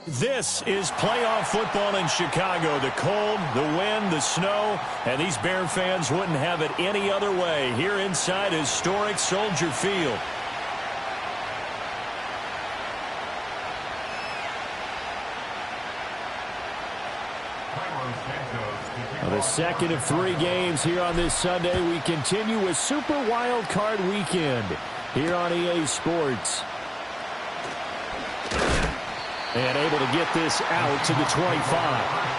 This is playoff football in Chicago. The cold, the wind, the snow, and these Bear fans wouldn't have it any other way here inside historic Soldier Field. The second of 3 games here on this Sunday. We continue with Super Wild Card Weekend here on EA Sports. And able to get this out to the 25.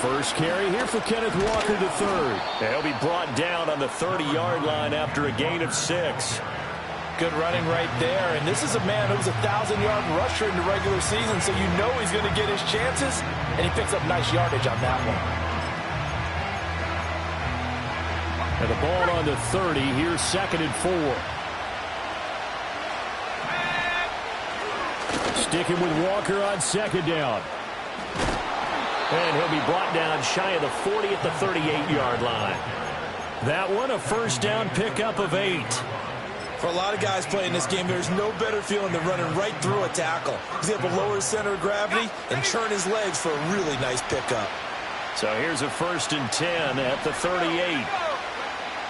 First carry here for Kenneth Walker III. He'll be brought down on the 30-yard line after a gain of 6. Good running right there. And this is a man who was a 1,000-yard rusher in the regular season, so you know he's going to get his chances, and he picks up nice yardage on that one. And the ball on the 30. Here's 2nd and 4. Sticking with Walker on 2nd down. And he'll be brought down shy of the 40 at the 38-yard line. That one a first down pickup of 8. For a lot of guys playing this game, there's no better feeling than running right through a tackle. He's able to lower his center of gravity and churn his legs for a really nice pickup. So here's a 1st and 10 at the 38.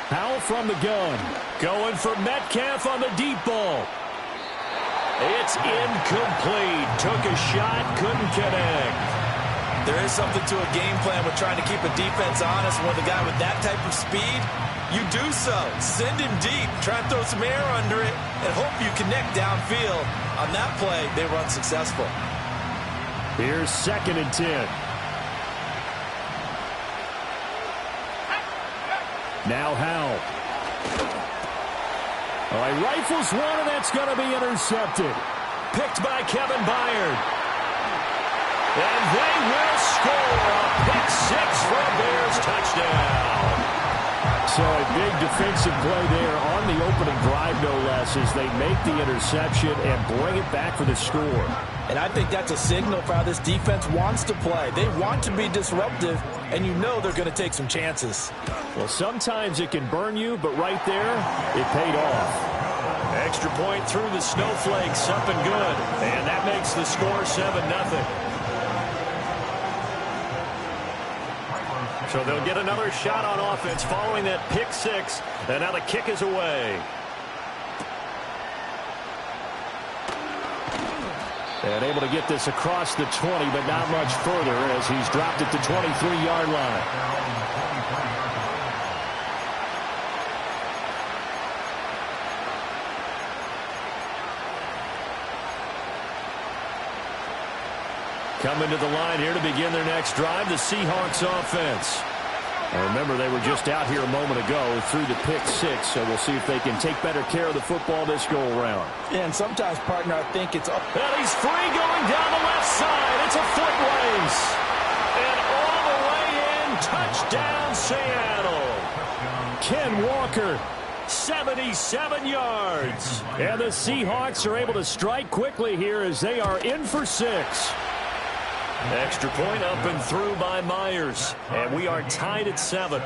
Powell from the gun. Going for Metcalf on the deep ball. It's incomplete. Took a shot, couldn't connect. There is something to a game plan with trying to keep a defense honest. With a guy with that type of speed, you do so. Send him deep. Try and throw some air under it and hope you connect downfield. On that play, they were unsuccessful. Here's 2nd and 10. Now Howell. Oh, he rifles one, and that's going to be intercepted. Picked by Kevin Byard. And they will score a pick 6 for a Bears touchdown. So a big defensive play there on the opening drive, no less, as they make the interception and bring it back for the score. And I think that's a signal for how this defense wants to play. They want to be disruptive, and you know they're going to take some chances. Well, sometimes it can burn you, but right there, it paid off. Extra point through the snowflakes, up and good. And that makes the score 7-0. So they'll get another shot on offense following that pick 6. And now the kick is away. And able to get this across the 20, but not much further as he's dropped at the 23-yard line. Coming to the line here to begin their next drive, the Seahawks offense. And remember, they were just out here a moment ago through the pick 6, so we'll see if they can take better care of the football this go-around. Yeah, and sometimes, partner, I think it's up. And he's free going down the left side. It's a foot race. And all the way in, touchdown Seattle. Ken Walker, 77 yards. And the Seahawks are able to strike quickly here as they are in for 6. Extra point up and through by Myers. And we are tied at 7.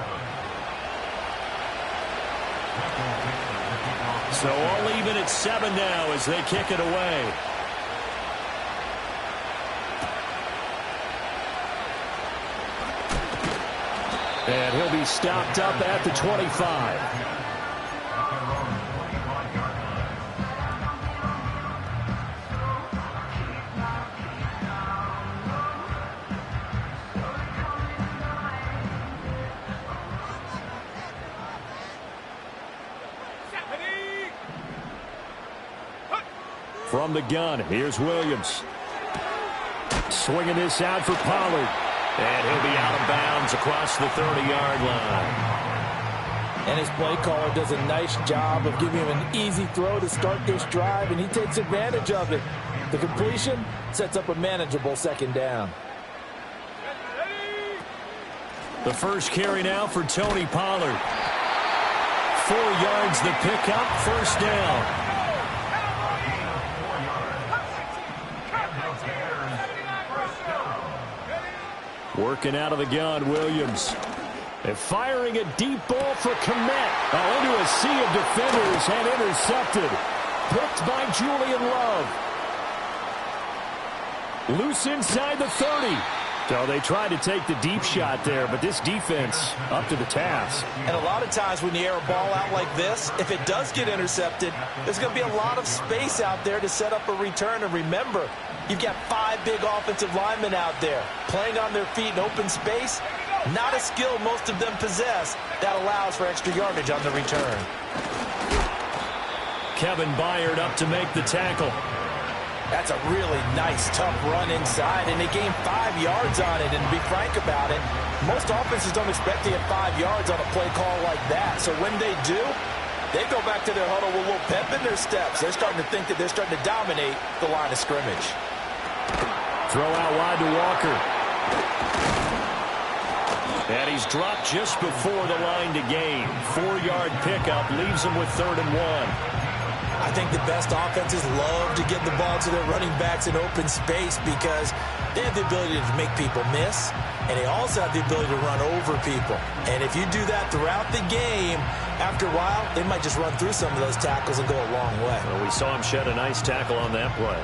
So all even at 7 now as they kick it away. And he'll be stopped up at the 25. From the gun, here's Williams. Swinging this out for Pollard. And he'll be out of bounds across the 30-yard line. And his play caller does a nice job of giving him an easy throw to start this drive, and he takes advantage of it. The completion sets up a manageable second down. The first carry now for Tony Pollard. 4 yards the pickup, first down. Working out of the gun, Williams. And firing a deep ball for Kmet. Into a sea of defenders and intercepted. Picked by Julian Love. Loose inside the 30. So they tried to take the deep shot there, but this defense up to the task. And a lot of times when you air a ball out like this, if it does get intercepted, there's going to be a lot of space out there to set up a return. And remember, you've got 5 big offensive linemen out there playing on their feet in open space. Not a skill most of them possess that allows for extra yardage on the return. Kevin Byard up to make the tackle. That's a really nice, tough run inside, and they gained 5 yards on it. And to be frank about it, most offenses don't expect to get 5 yards on a play call like that. So when they do, they go back to their huddle with a little pep in their steps. They're starting to think that they're starting to dominate the line of scrimmage. Throw out wide to Walker. And he's dropped just before the line to gain. 4-yard pickup leaves him with 3rd and 1. I think the best offenses love to get the ball to their running backs in open space because they have the ability to make people miss, and they also have the ability to run over people. And if you do that throughout the game, after a while, they might just run through some of those tackles and go a long way. Well, we saw him shed a nice tackle on that play.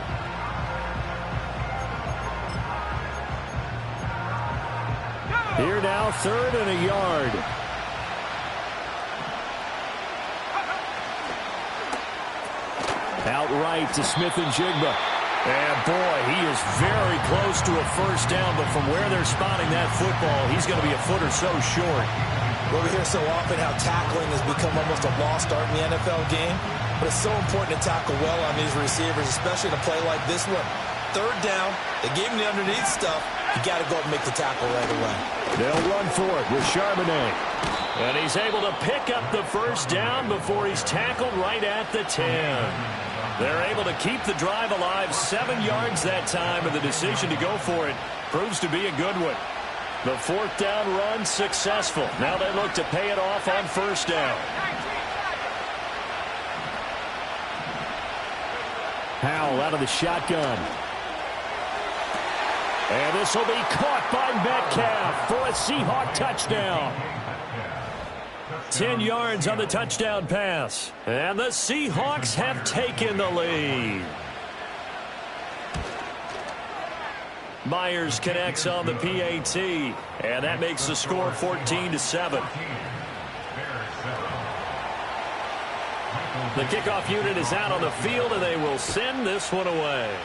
Here now, 3rd and a yard. Outright to Smith and Jigba. And boy, he is very close to a first down, but from where they're spotting that football, he's going to be a foot or so short. Well, we hear so often how tackling has become almost a lost art in the NFL game, but it's so important to tackle well on these receivers, especially in a play like this one. 3rd down, they gave him the underneath stuff. You got to go up and make the tackle right away. They'll run for it with Charbonnet. And he's able to pick up the first down before he's tackled right at the 10. They're able to keep the drive alive, 7 yards that time, and the decision to go for it proves to be a good one. The 4th down run successful. Now they look to pay it off on first down. Howell out of the shotgun. And this will be caught by Metcalf for a Seahawk touchdown. 10 yards on the touchdown pass. And the Seahawks have taken the lead. Myers connects on the PAT. And that makes the score 14-7. The kickoff unit is out on the field, and they will send this one away.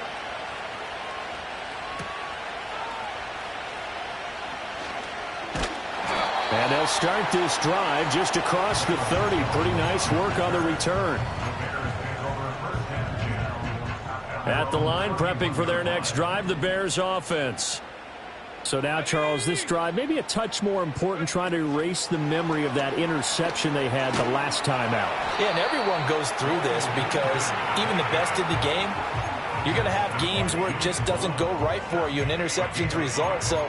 And they'll start this drive just across the 30. Pretty nice work on the return. At the line, prepping for their next drive, the Bears offense. So now, Charles, this drive maybe a touch more important, trying to erase the memory of that interception they had the last time out. Yeah, and everyone goes through this because even the best in the game, you're going to have games where it just doesn't go right for you, and interceptions result. So,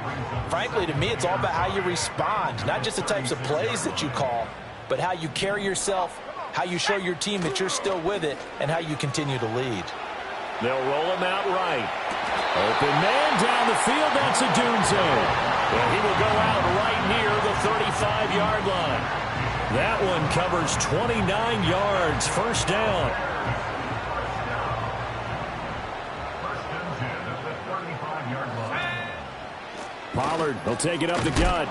frankly, to me, it's all about how you respond, not just the types of plays that you call, but how you carry yourself, how you show your team that you're still with it, and how you continue to lead. They'll roll him out right. Open man down the field. That's a Dunze. And he will go out right near the 35-yard line. That one covers 29 yards. First down. Pollard will take it up the gut.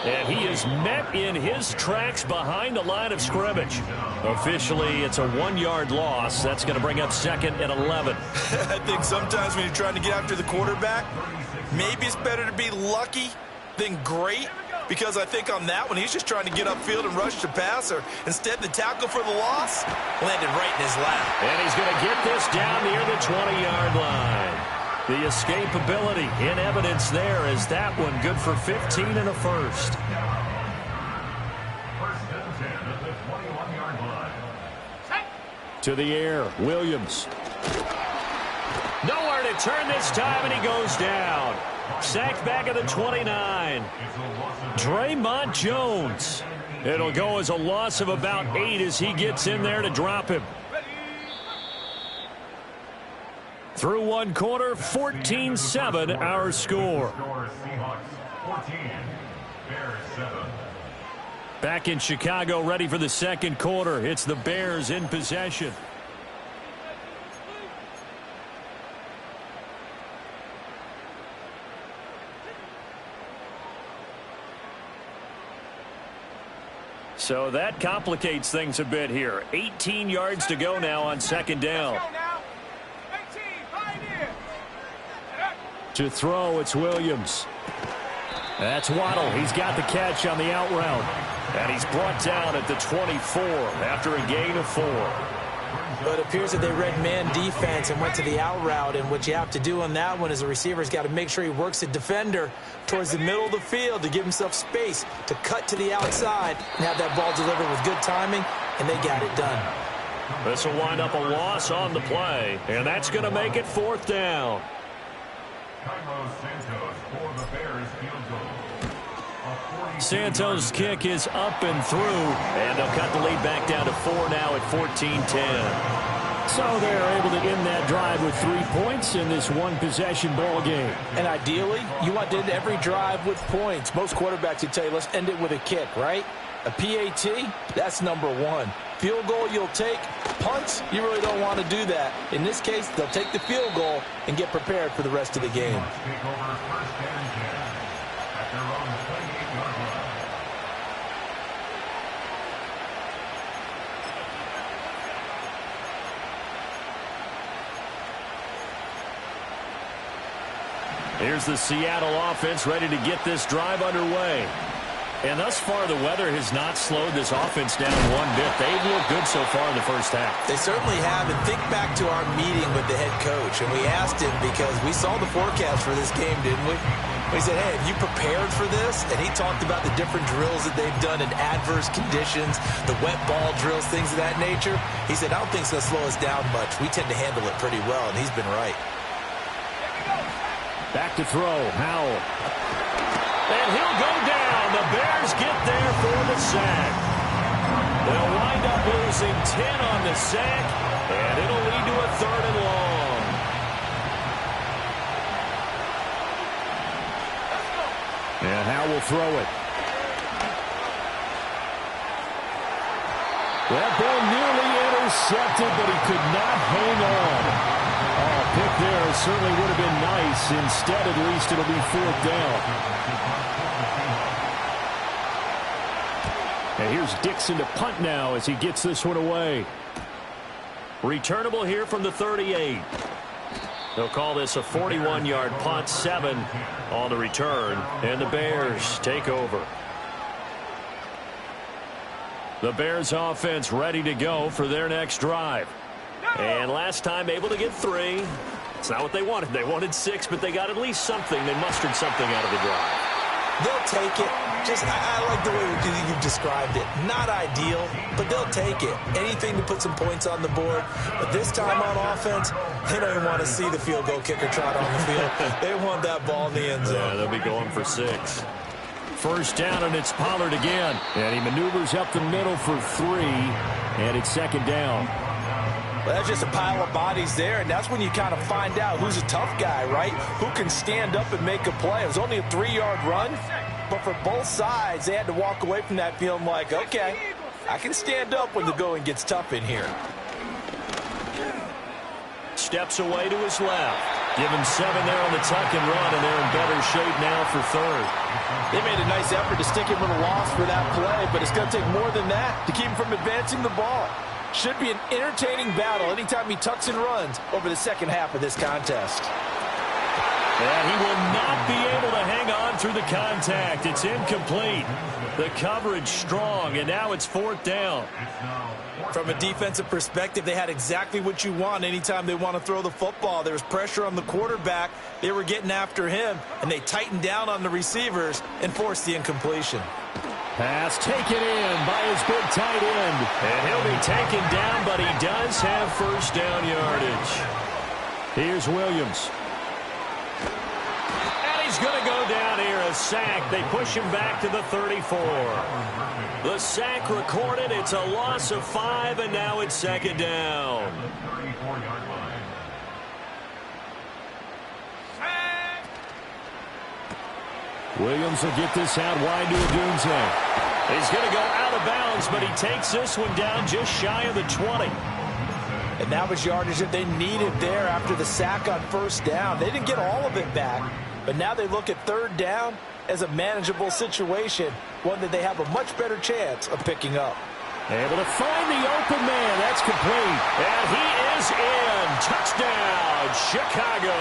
And he is met in his tracks behind the line of scrimmage. Officially, it's a 1-yard loss. That's going to bring up 2nd and 11. I think sometimes when you're trying to get after the quarterback, maybe it's better to be lucky than great. Because I think on that one, he's just trying to get upfield and rush the passer. Instead, the tackle for the loss landed right in his lap. And he's going to get this down near the 20-yard line. The escapability in evidence there as that one good for 15 and a first. To the air, Williams. Nowhere to turn this time, and he goes down. Sacked back at the 29. Draymond Jones. It'll go as a loss of about 8 as he gets in there to drop him. Through one quarter, 14-7 our score. Back in Chicago, ready for the second quarter. It's the Bears in possession. So that complicates things a bit here. 18 yards to go now on second down. To throw, it's Williams. That's Waddle. He's got the catch on the out route. And he's brought down at the 24 after a gain of 4. But it appears that they read man defense and went to the out route. And what you have to do on that one is a receiver's got to make sure he works the defender towards the middle of the field to give himself space to cut to the outside and have that ball delivered with good timing, and they got it done. This will wind up a loss on the play, and that's going to make it 4th down. Santos' kick is up and through, and they'll cut the lead back down to 4 now at 14-10. So they're able to end that drive with 3 points in this one-possession ball game. And ideally, you want to end every drive with points. Most quarterbacks would tell you, let's end it with a kick, right? A PAT, that's number 1. Field goal you'll take. Punts, you really don't want to do that. In this case, they'll take the field goal and get prepared for the rest of the game. Here's the Seattle offense ready to get this drive underway. And thus far, the weather has not slowed this offense down one bit. They've looked good so far in the first half. They certainly have. And think back to our meeting with the head coach. And we asked him because we saw the forecast for this game, didn't we? We said, hey, have you prepared for this? And he talked about the different drills that they've done in adverse conditions, the wet ball drills, things of that nature. He said, I don't think it's going to slow us down much. We tend to handle it pretty well, and he's been right. Back to throw, Howell. And he'll go down. The Bears get there for the sack. They'll wind up losing 10 on the sack, and it'll lead to a 3rd and long. And Howell will throw it. That ball nearly intercepted, but he could not hang on. Oh, pick there certainly would have been nice. Instead, at least, it'll be 4th down. And here's Dixon to punt now as he gets this one away. Returnable here from the 38. They'll call this a 41-yard punt, 7 on the return, and the Bears take over. The Bears offense ready to go for their next drive. And last time able to get 3. It's not what they wanted. They wanted 6, but they got at least something. They mustered something out of the drive. They'll take it. I like the way you've described it. Not ideal, but they'll take it. Anything to put some points on the board. But this time on offense, they don't even want to see the field goal kicker trot on the field. They want that ball in the end zone. Yeah, they'll be going for 6. First down, and it's Pollard again. And he maneuvers up the middle for 3, and it's 2nd down. Well, that's just a pile of bodies there, and that's when you kind of find out who's a tough guy, right? Who can stand up and make a play. It was only a 3-yard run, but for both sides, they had to walk away from that feeling like, okay, I can stand up when the going gets tough in here. Steps away to his left. Give him 7 there on the tuck and run, and they're in better shape now for 3rd. They made a nice effort to stick him with a loss for that play, but it's going to take more than that to keep him from advancing the ball. Should be an entertaining battle anytime he tucks and runs over the second half of this contest. And he will not be able to hang on going through the contact. It's incomplete. The coverage strong, and now it's 4th down. From a defensive perspective, they had exactly what you want anytime they want to throw the football. There was pressure on the quarterback. They were getting after him, and they tightened down on the receivers and forced the incompletion. Pass taken in by his big tight end. And he'll be taken down, but he does have 1st down yardage. Here's Williams. And he's going to go down here, a sack. They push him back to the 34. The sack recorded. It's a loss of 5, and now it's 2nd down. Williams will get this out wide to Odunze. He's going to go out of bounds, but he takes this one down just shy of the 20. And that was yardage that they needed there after the sack on 1st down. They didn't get all of it back, but now they look at 3rd down as a manageable situation, one that they have a much better chance of picking up. Able to find the open man. That's complete. And he is in. Touchdown, Chicago.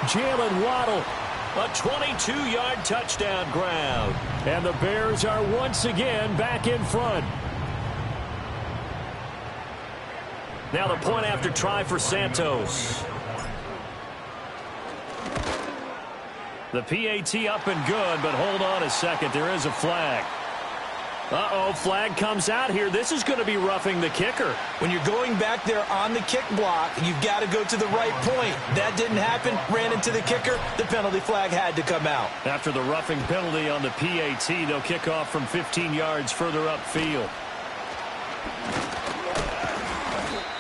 Jalen Waddle. A 22-yard touchdown grab. And the Bears are once again back in front. Now the point after try for Santos. The PAT up and good, but hold on a second. There is a flag. Uh-oh, flag comes out here. This is going to be roughing the kicker. When you're going back there on the kick block, you've got to go to the right point. That didn't happen. Ran into the kicker. The penalty flag had to come out. After the roughing penalty on the PAT, they'll kick off from 15 yards further upfield.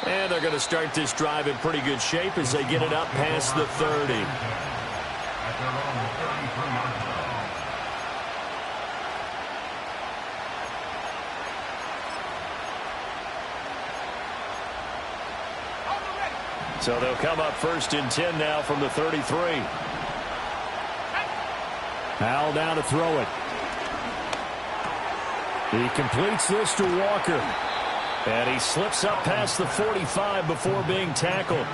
And they're going to start this drive in pretty good shape as they get it up past the 30. So they'll come up 1st and 10 now from the 33. Powell down to throw it. He completes this to Walker. And he slips up past the 45 before being tackled.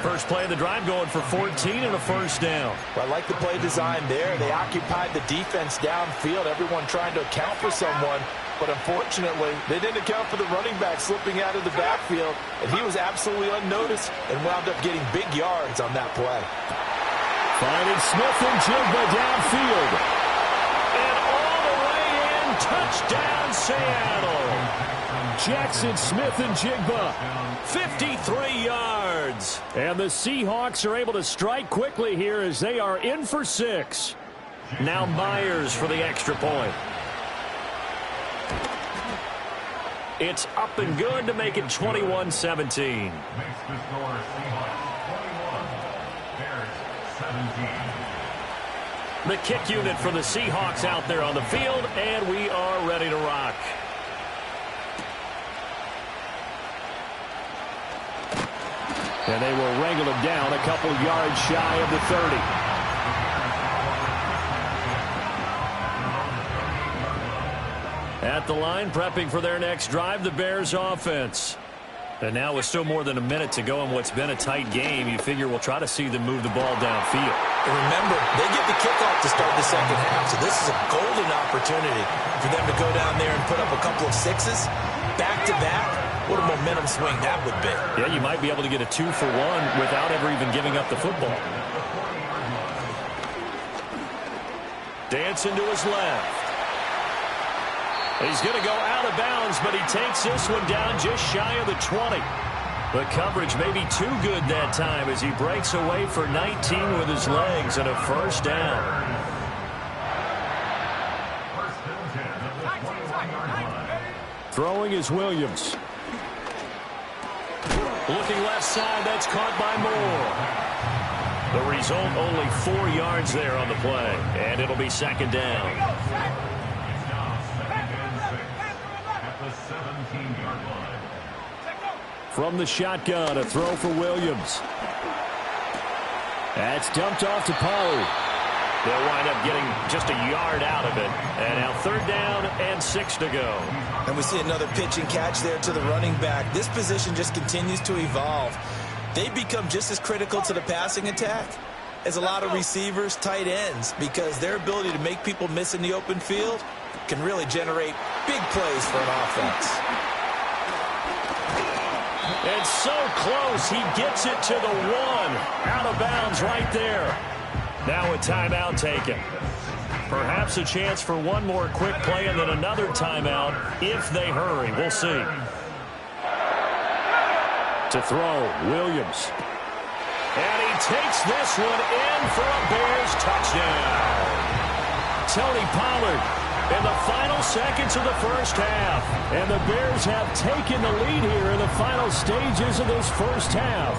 First play of the drive going for 14 and a 1st down. Well, I like the play design there. They occupied the defense downfield, everyone trying to account for someone. But unfortunately, they didn't account for the running back slipping out of the backfield. And he was absolutely unnoticed and wound up getting big yards on that play. Finding Smith and Jigba downfield. And all the way in, touchdown Seattle. Jackson Smith and Jigba, 53 yards. And the Seahawks are able to strike quickly here as they are in for 6. Now Myers for the extra point. It's up and good to make it 21-17. The kick unit for the Seahawks out there on the field, and we are ready to rock. And they will wrangle him down a couple yards shy of the 30. At the line, prepping for their next drive, the Bears offense. And now with still more than a minute to go in what's been a tight game, you figure we'll try to see them move the ball downfield. And remember, they get the kickoff to start the second half, so this is a golden opportunity for them to go down there and put up a couple of 6s back-to-back. What a momentum swing that would be. Yeah, you might be able to get a 2-for-1 without ever even giving up the football. Dancing to his left. He's going to go out of bounds, but he takes this one down just shy of the 20. The coverage may be too good that time as he breaks away for 19 with his legs and a 1st down. Throwing is Williams. Looking left side, that's caught by Moore. The result, only 4 yards there on the play, and it'll be 2nd down. From the shotgun, a throw for Williams. That's dumped off to Pollard. They'll wind up getting just a yard out of it. And now 3rd down and 6 to go. And we see another pitch and catch there to the running back. This position just continues to evolve. They become just as critical to the passing attack as a lot of receivers, tight ends, because their ability to make people miss in the open field can really generate big plays for an offense. And so close, he gets it to the 1. Out of bounds right there. Now a timeout taken. Perhaps a chance for one more quick play and then another timeout if they hurry. We'll see. To throw, Williams. And he takes this one in for a Bears touchdown. Tony Pollard in the final seconds of the first half. And the Bears have taken the lead here in the final stages of this first half.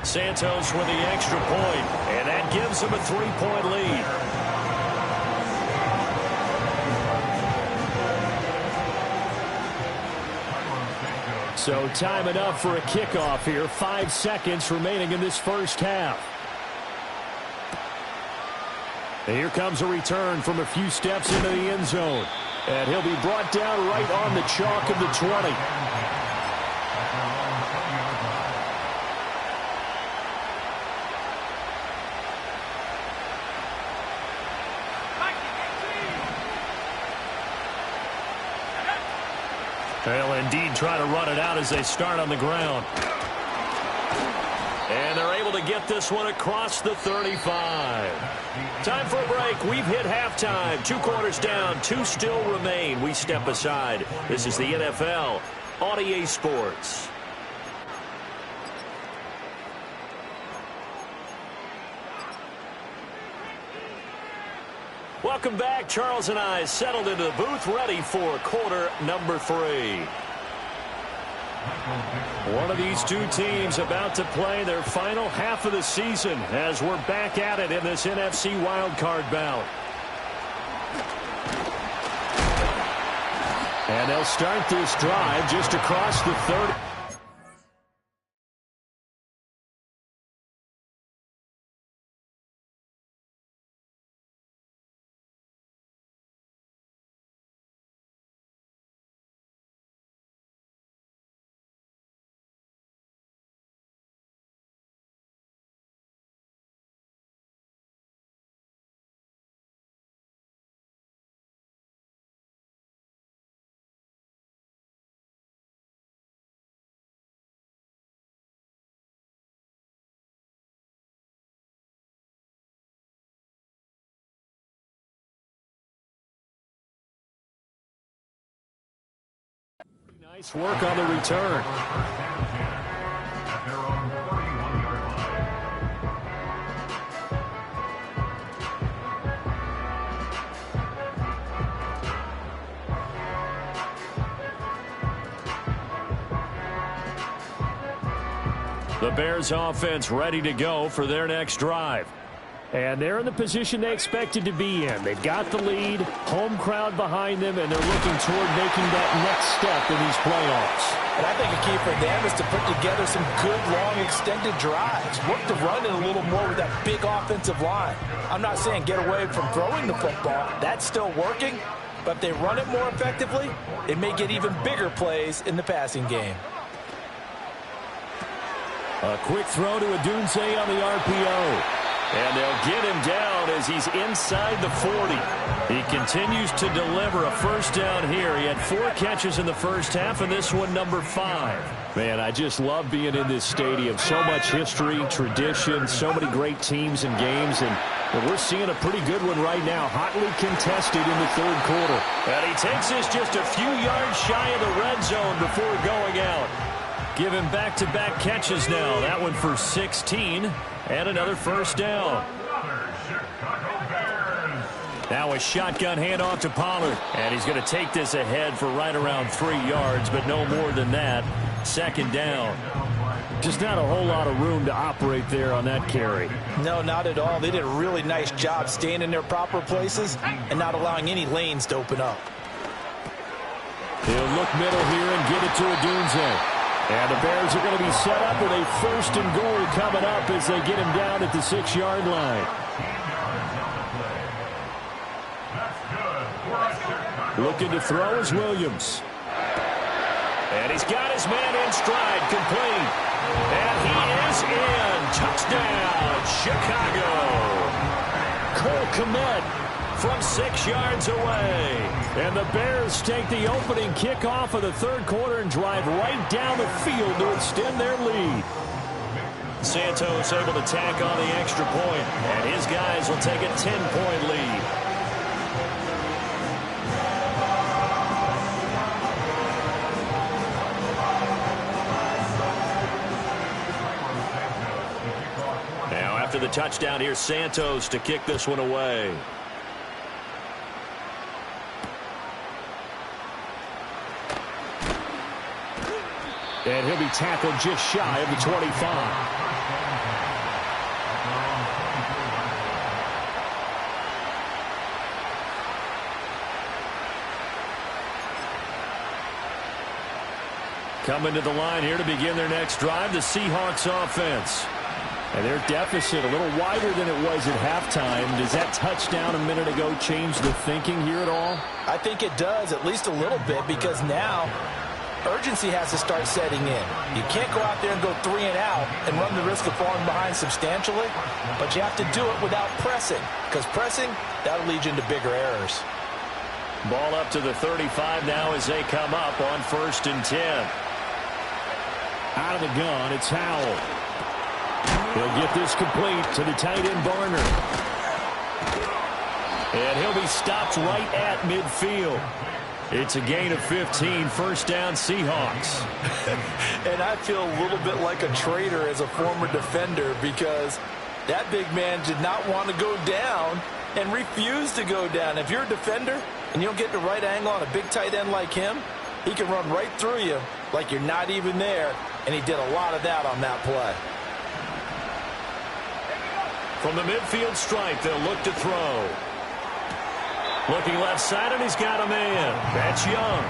Santos with the extra point, and that gives them a 3-point lead. So time enough for a kickoff here. 5 seconds remaining in this first half. And here comes a return from a few steps into the end zone. And he'll be brought down right on the chalk of the 20. They'll indeed try to run it out as they start on the ground. And they're able to get this one across the 35. Time for a break. We've hit halftime. 2 quarters down. 2 still remain. We step aside. This is the NFL on EA Sports. Welcome back. Charles and I settled into the booth, ready for quarter number 3. One of these two teams about to play their final half of the season as we're back at it in this NFC wildcard bout. And they'll start this drive just across the 30. Nice work on the return. The Bears offense ready to go for their next drive. And they're in the position they expected to be in. They've got the lead, home crowd behind them, and they're looking toward making that next step in these playoffs. And I think a key for them is to put together some good, long, extended drives. Work the run in a little more with that big offensive line. I'm not saying get away from throwing the football. That's still working. But if they run it more effectively, it may get even bigger plays in the passing game. A quick throw to Odunze on the RPO. And they'll get him down as he's inside the 40. He continues to deliver a first down here. He had 4 catches in the first half, and this one number 5. Man, I just love being in this stadium. So much history, tradition, so many great teams and games, and we're seeing a pretty good one right now, hotly contested in the 3rd quarter. And he takes this just a few yards shy of the red zone before going out. Give him back-to-back catches now. That one for 16. And another first down. Now a shotgun handoff to Pollard. And he's going to take this ahead for right around 3 yards, but no more than that. 2nd down. Just not a whole lot of room to operate there on that carry. No, not at all. They did a really nice job staying in their proper places and not allowing any lanes to open up. He'll look middle here and get it to Odunze. And the Bears are going to be set up with a 1st and goal coming up as they get him down at the 6-yard line. Looking to throw is Williams. And he's got his man in stride, complete. And he is in. Touchdown, Chicago. Cole Kmet from 6 yards away. And the Bears take the opening kickoff of the third quarter and drive right down the field to extend their lead. Santos able to tack on the extra point, and his guys will take a 10-point lead. Now after the touchdown, here's Santos to kick this one away. And he'll be tackled just shy of the 25. Coming to the line here to begin their next drive, the Seahawks offense. And their deficit a little wider than it was at halftime. Does that touchdown a minute ago change the thinking here at all? I think it does, at least a little bit, because now urgency has to start setting in. You can't go out there and go 3 and out and run the risk of falling behind substantially, but you have to do it without pressing, because pressing, that'll lead you into bigger errors. Ball up to the 35 now as they come up on 1st and 10. Out of the gun, it's Howell. He'll get this complete to the tight end Barner. And he'll be stopped right at midfield. It's a gain of 15, first down Seahawks. And I feel a little bit like a traitor as a former defender, because that big man did not want to go down and refused to go down. If you're a defender and you don't get the right angle on a big tight end like him, he can run right through you like you're not even there, and he did a lot of that on that play. From the midfield stripe, they'll look to throw. Looking left side, and he's got a man. That's Young.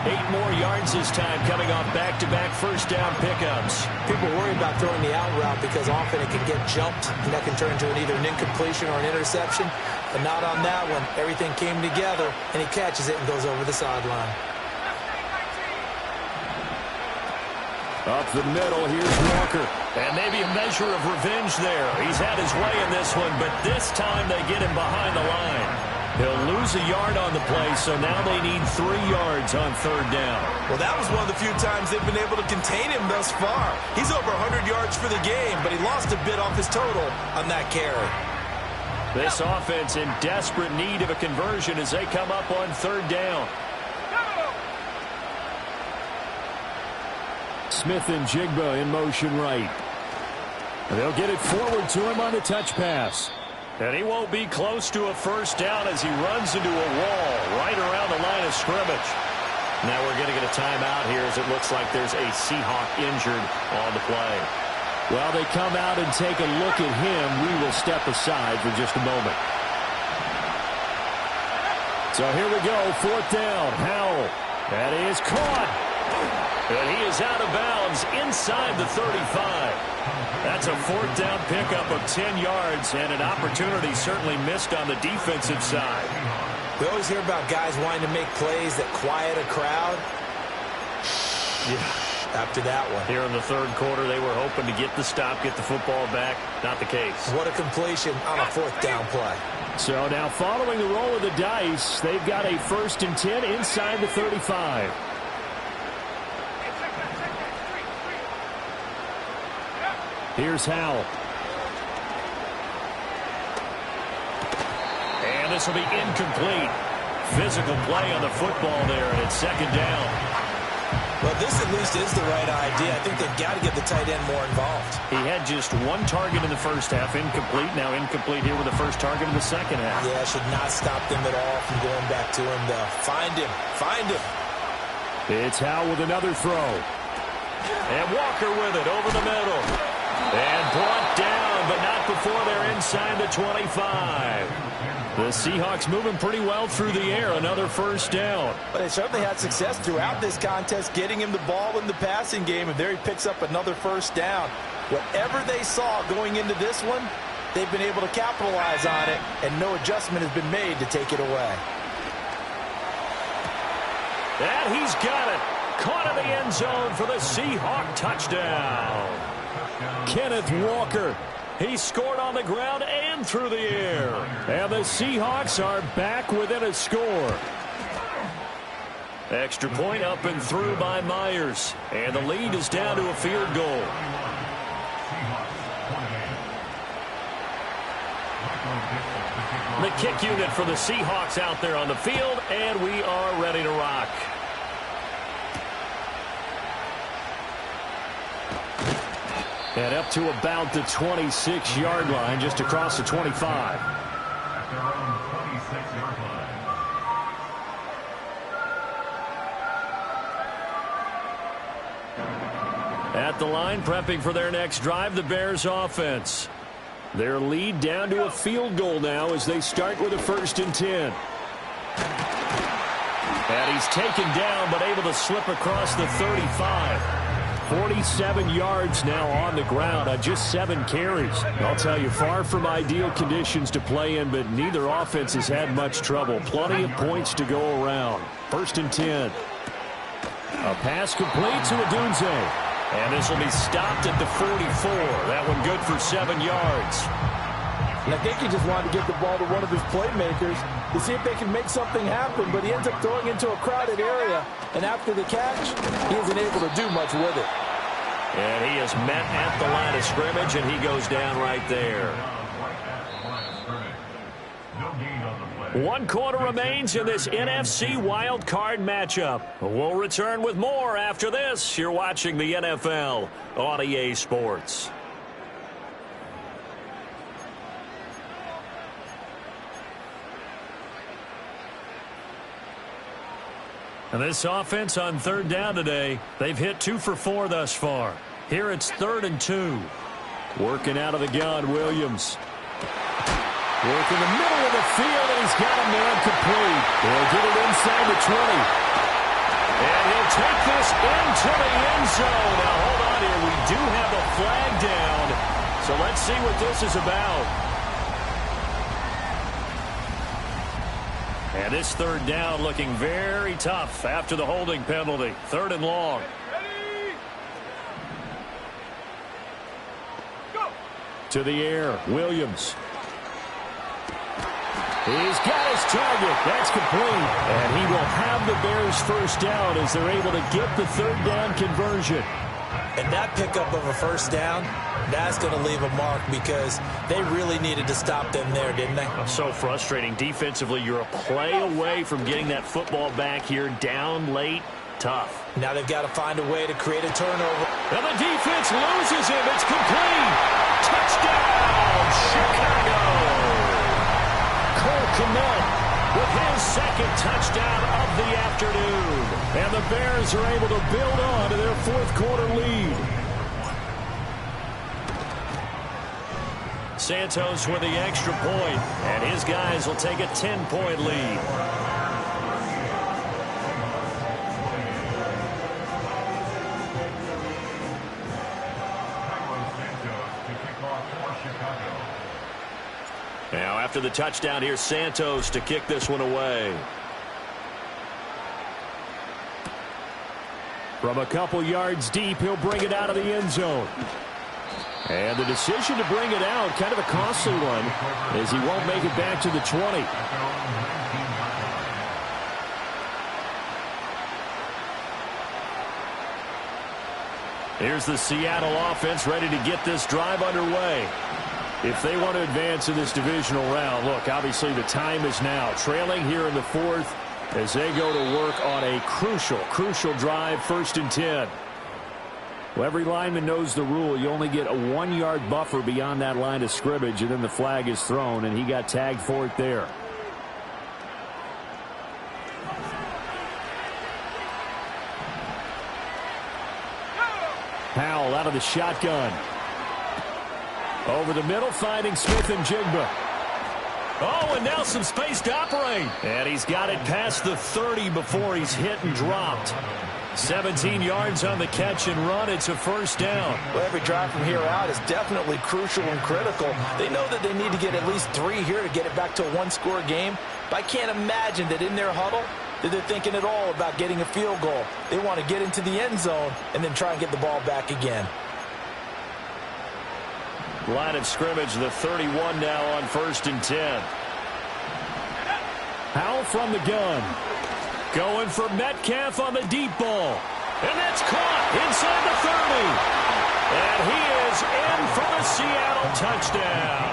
8 more yards this time, coming off back-to-back first down pickups. People worry about throwing the out route because often it can get jumped, and that can turn into either an incompletion or an interception. But not on that one. Everything came together, and he catches it and goes over the sideline. Up the middle, here's Walker. And maybe a measure of revenge there. He's had his way in this one, but this time they get him behind the line. He'll lose a yard on the play, so now they need 3 yards on 3rd down. Well, that was one of the few times they've been able to contain him thus far. He's over 100 yards for the game, but he lost a bit off his total on that carry. This offense in desperate need of a conversion as they come up on 3rd down. Smith and Jigba in motion right. They'll get it forward to him on a touch pass. And he won't be close to a first down as he runs into a wall right around the line of scrimmage. Now we're going to get a timeout here as it looks like there's a Seahawk injured on the play. Well, they come out and take a look at him. We will step aside for just a moment. So here we go, 4th down. Howell. That is caught. And he is out of bounds inside the 35. That's a 4th down pickup of 10 yards and an opportunity certainly missed on the defensive side. We always hear about guys wanting to make plays that quiet a crowd. Yeah, after that one. Here in the 3rd quarter, they were hoping to get the stop, get the football back. Not the case. What a completion on a 4th down play. So now following the roll of the dice, they've got a 1st and 10 inside the 35. Here's Howell. And this will be incomplete. Physical play on the football there, and it's 2nd down. Well, this at least is the right idea. I think they've got to get the tight end more involved. He had just 1 target in the first half, incomplete. Now incomplete here with the first target in the second half. Yeah, should not stop them at all from going back to him, though. Find him. Find him. It's Howell with another throw. And Walker with it over the middle. And brought down, but not before they're inside the 25. The Seahawks moving pretty well through the air. Another first down. But they certainly had success throughout this contest, getting him the ball in the passing game, and there he picks up another first down. Whatever they saw going into this one, they've been able to capitalize on it, and no adjustment has been made to take it away. And he's got it. Caught in the end zone for the Seahawk touchdown. Kenneth Walker. He scored on the ground and through the air. And the Seahawks are back within a score. Extra point up and through by Myers. And the lead is down to a field goal. The kick unit for the Seahawks out there on the field, and we are ready to rock. And up to about the 26-yard line, just across the 25. At the line, prepping for their next drive, the Bears offense. Their lead down to a field goal now as they start with a 1st and 10. And he's taken down but able to slip across the 35. 47 yards now on the ground on just 7 carries. I'll tell you, far from ideal conditions to play in, but neither offense has had much trouble. Plenty of points to go around. 1st and 10. A pass complete to Odunze. And this will be stopped at the 44. That one good for 7 yards. And I think he just wanted to get the ball to one of his playmakers to see if they can make something happen, but he ends up throwing into a crowded area. And after the catch, he isn't able to do much with it. And he is met at the line of scrimmage, and he goes down right there. 1 quarter remains in this NFC Wild Card matchup. We'll return with more after this. You're watching the NFL on EA Sports. And this offense on 3rd down today, they've hit 2 for 4 thus far. Here it's 3rd and 2. Working out of the gun, Williams. Work in the middle of the field, and he's got a man complete. He'll get it inside the 20. And he'll take this into the end zone. Now, hold on here. We do have a flag down. So let's see what this is about. And this 3rd down looking very tough after the holding penalty. 3rd and long. To the air, Williams. He's got his target. That's complete. And he will have the Bears 1st down as they're able to get the 3rd down conversion. And that pickup of a 1st down, that's going to leave a mark because they really needed to stop them there, didn't they? So frustrating. Defensively, you're a play away from getting that football back here down late. Tough. Now they've got to find a way to create a turnover. And the defense loses him. It's complete. Touchdown, Chicago. Cole Kmet with his 2nd touchdown of the afternoon. And the Bears are able to build on to their 4th quarter lead. Santos with the extra point, and his guys will take a 10-point lead. Now, after the touchdown, here's Santos to kick this one away. From a couple yards deep, he'll bring it out of the end zone. And the decision to bring it out, kind of a costly one, as he won't make it back to the 20. Here's the Seattle offense ready to get this drive underway. If they want to advance in this divisional round, look, obviously the time is now. Trailing here in the 4th as they go to work on a crucial drive, 1st and 10. Well, every lineman knows the rule. You only get a 1-yard buffer beyond that line of scrimmage, and then the flag is thrown, and he got tagged for it there. Powell out of the shotgun. Over the middle, finding Smith and Jigba. Oh, and now some space to operate. And he's got it past the 30 before he's hit and dropped. 17 yards on the catch and run. It's a 1st down. Well, every drive from here out is definitely crucial and critical. They know that they need to get at least 3 here to get it back to a 1-score game. But I can't imagine that in their huddle, that they're thinking at all about getting a field goal. They want to get into the end zone and then try and get the ball back again. Line of scrimmage, the 31 now on 1st and 10. Howell from the gun. Going for Metcalf on the deep ball. And that's caught inside the 30. And he is in for the Seattle touchdown.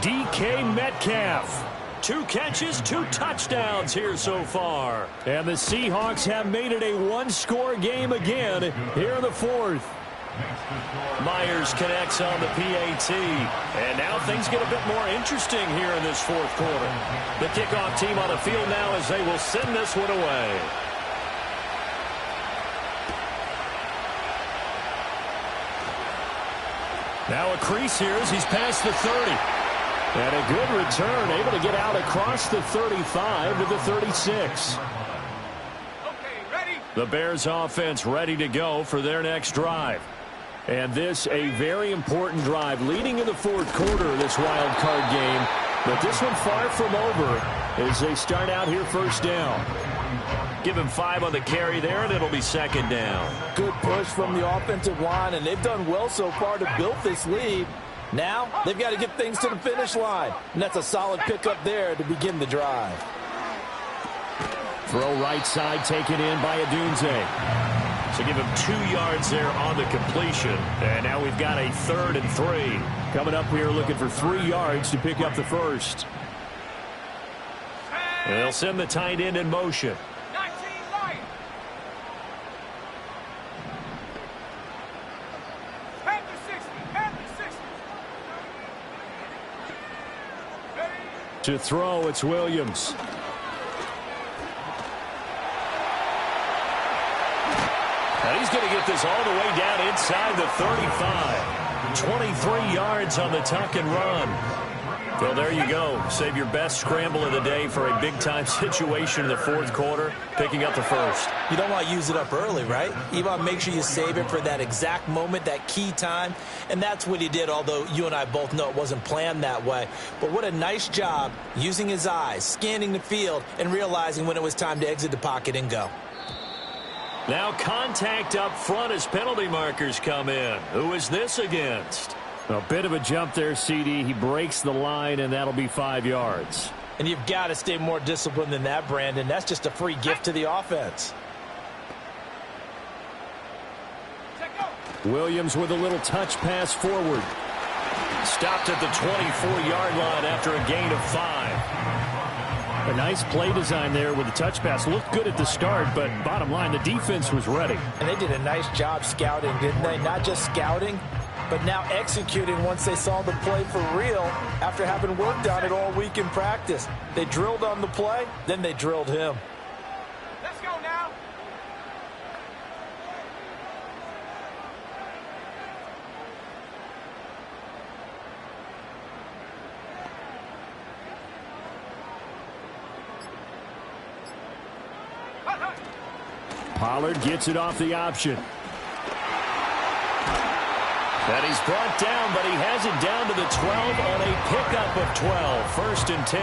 DK Metcalf. 2 catches, 2 touchdowns here so far. And the Seahawks have made it a one-score game again here in the 4th. Myers connects on the PAT. And now things get a bit more interesting here in this 4th quarter. The kickoff team on the field now as they will send this one away. Now a crease here as he's past the 30. And a good return, able to get out across the 35 to the 36. The Bears offense ready to go for their next drive. And this a very important drive leading in the 4th quarter of this wild card game. But this one far from over as they start out here 1st down. Give him 5 on the carry there, and it'll be 2nd down. Good push from the offensive line, and they've done well so far to build this lead. Now they've got to get things to the finish line. And that's a solid pickup there to begin the drive. Throw right side taken in by Adunze. So give him 2 yards there on the completion. And now we've got a 3rd and 3. Coming up here looking for 3 yards to pick up the first. And they'll send the tight end in motion. 19 right. Panther 60. Panther 60. To throw, it's Williams. And he's going to get this all the way down inside the 35. 23 yards on the tuck and run. Well, there you go. Save your best scramble of the day for a big-time situation in the 4th quarter, picking up the first. You don't want to use it up early, right? You want to make sure you save it for that exact moment, that key time. And that's what he did, although you and I both know it wasn't planned that way. But what a nice job using his eyes, scanning the field, and realizing when it was time to exit the pocket and go. Now contact up front as penalty markers come in. Who is this against? A bit of a jump there, CD. He breaks the line, and that'll be 5 yards. And you've got to stay more disciplined than that, Brandon. That's just a free gift to the offense. Williams with a little touch pass forward. Stopped at the 24-yard line after a gain of 5. A nice play design there with the touch pass. Looked good at the start, but bottom line, the defense was ready. And they did a nice job scouting, didn't they? Not just scouting, but now executing once they saw the play for real after having worked on it all week in practice. They drilled on the play, then they drilled him. Let's go now. Pollard gets it off the option. And he's brought down, but he has it down to the 12 on a pickup of 12. 1st and 10.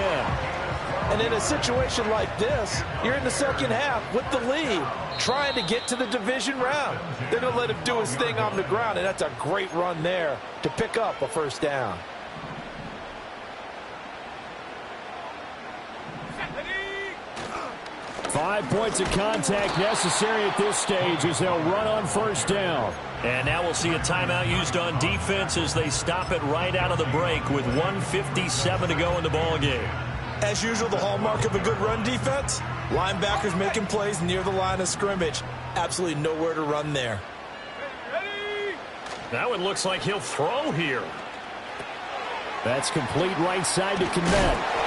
And in a situation like this, you're in the 2nd half with the lead, trying to get to the division round. They're going to let him do his thing on the ground, and that's a great run there to pick up a 1st down. Five points of contact necessary at this stage as they'll run on 1st down. And now we'll see a timeout used on defense as they stop it right out of the break with 1:57 to go in the ballgame. As usual, the hallmark of a good run defense, linebackers making plays near the line of scrimmage. Absolutely nowhere to run there. That one looks like he'll throw here. That's complete right side to Kmet.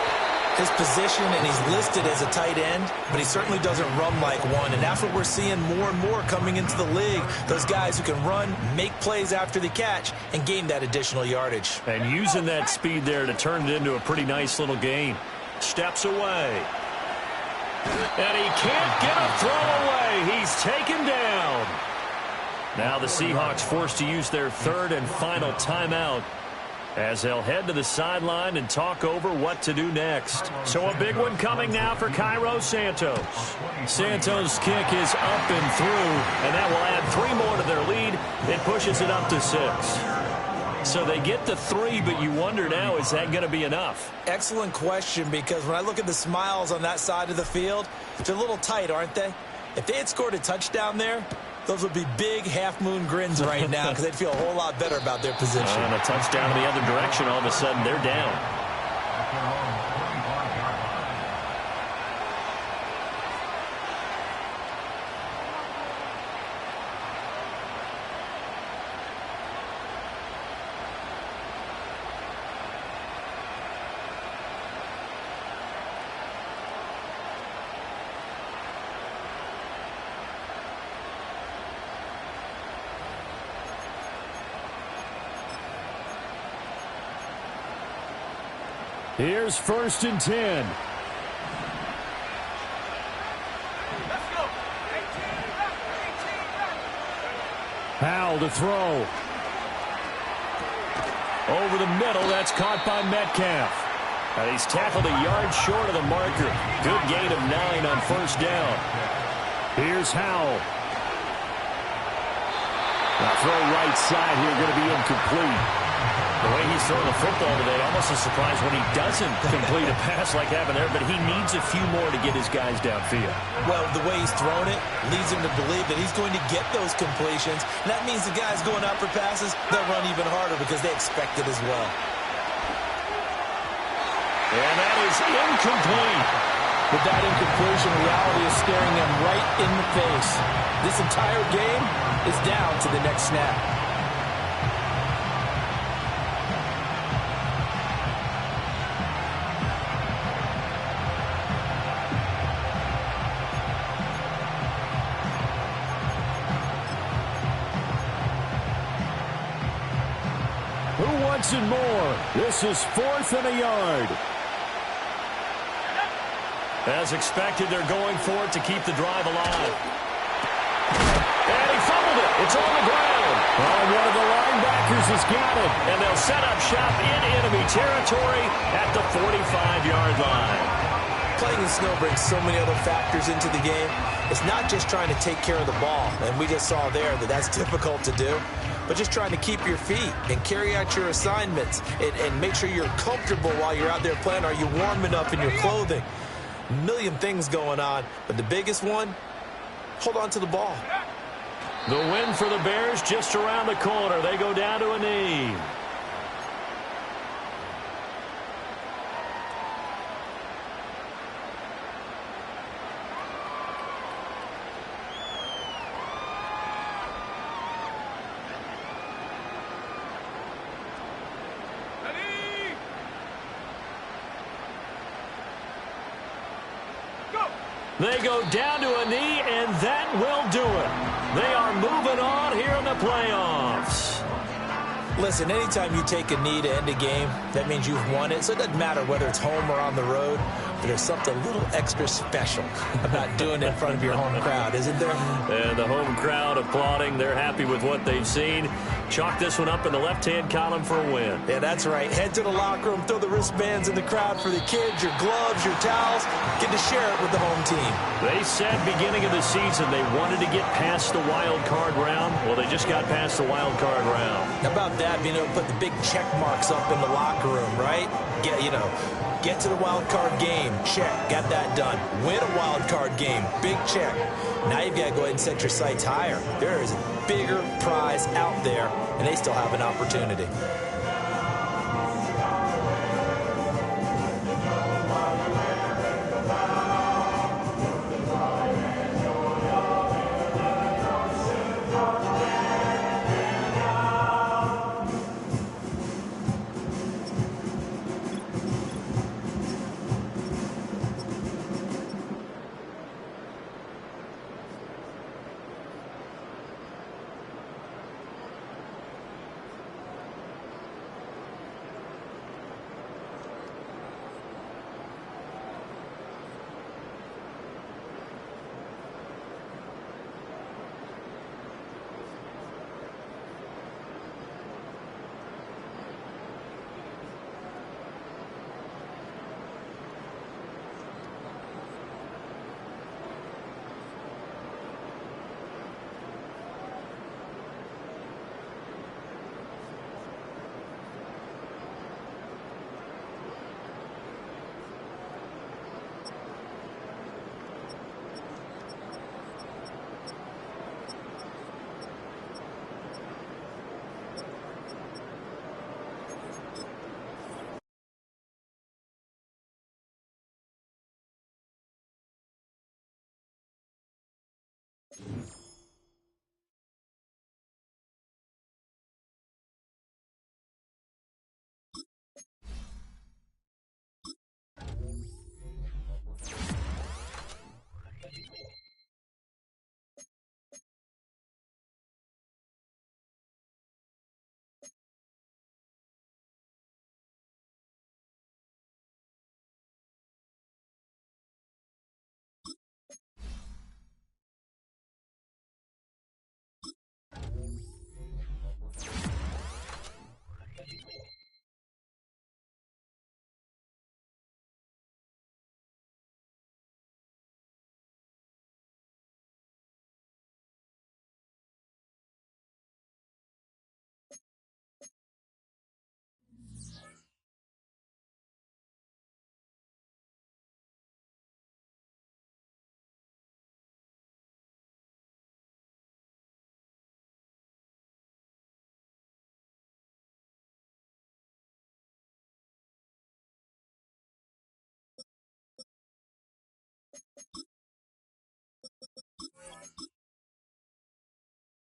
His position, and he's listed as a tight end, but he certainly doesn't run like one, and that's what we're seeing more and more coming into the league. Those guys who can run, make plays after the catch, and gain that additional yardage. And using that speed there to turn it into a pretty nice little gain. Steps away. And he can't get a throw away. He's taken down. Now the Seahawks forced to use their 3rd and final timeout as they'll head to the sideline and talk over what to do next. So a big one coming now for Cairo Santos. Santos' kick is up and through, and that will add 3 more to their lead. It pushes it up to 6. So they get to 3, but you wonder now, is that going to be enough? Excellent question, because when I look at the smiles on that side of the field, they're a little tight, aren't they? If they had scored a touchdown there, those would be big half-moon grins right now because they'd feel a whole lot better about their position. And a touchdown in the other direction, all of a sudden they're down. Here's 1st and 10. Let's go. 18 left. Powell to throw. Over the middle, that's caught by Metcalf. And he's tackled a yard short of the marker. Good gain of 9 on 1st down. Here's Howell. The throw right side here going to be incomplete. The way he's throwing the football today, almost a surprise when he doesn't complete a pass like happened there, but he needs a few more to get his guys downfield. Well, the way he's thrown it leads him to believe that he's going to get those completions. And that means the guys going out for passes, they'll run even harder because they expect it as well. And that is incomplete. With that incompletion, reality is staring them right in the face. This entire game is down to the next snap. Who wants it more? This is 4th and a yard. As expected, they're going for it to keep the drive alive. And he fumbled it. It's on the ground. Oh, one of the linebackers has got it. And they'll set up shop in enemy territory at the 45-yard line. Playing in snow brings so many other factors into the game. It's not just trying to take care of the ball, and we just saw there that that's difficult to do, but just trying to keep your feet and carry out your assignments and make sure you're comfortable while you're out there playing. Are you warm enough in your clothing? A million things going on, but the biggest one, hold on to the ball. The win for the Bears just around the corner. They go down to a knee. They go down to a knee, and that will do it. They are moving on here in the playoffs. Listen, anytime you take a knee to end a game, that means you've won it. So it doesn't matter whether it's home or on the road. But there's something a little extra special about doing it in front of your home crowd, isn't there? And the home crowd applauding. They're happy with what they've seen. Chalk this one up in the left-hand column for a win. Yeah, that's right. Head to the locker room, throw the wristbands in the crowd for the kids, your gloves, your towels. Get to share it with the home team. They said beginning of the season they wanted to get past the wild card round. Well, they just got past the wild card round. How about that, being able to put the big check marks up in the locker room, right? Get to the wild card game. Check. Got that done. Win a wild card game. Big check. Now you've got to go ahead and set your sights higher. There is a bigger prize out there, and they still have an opportunity.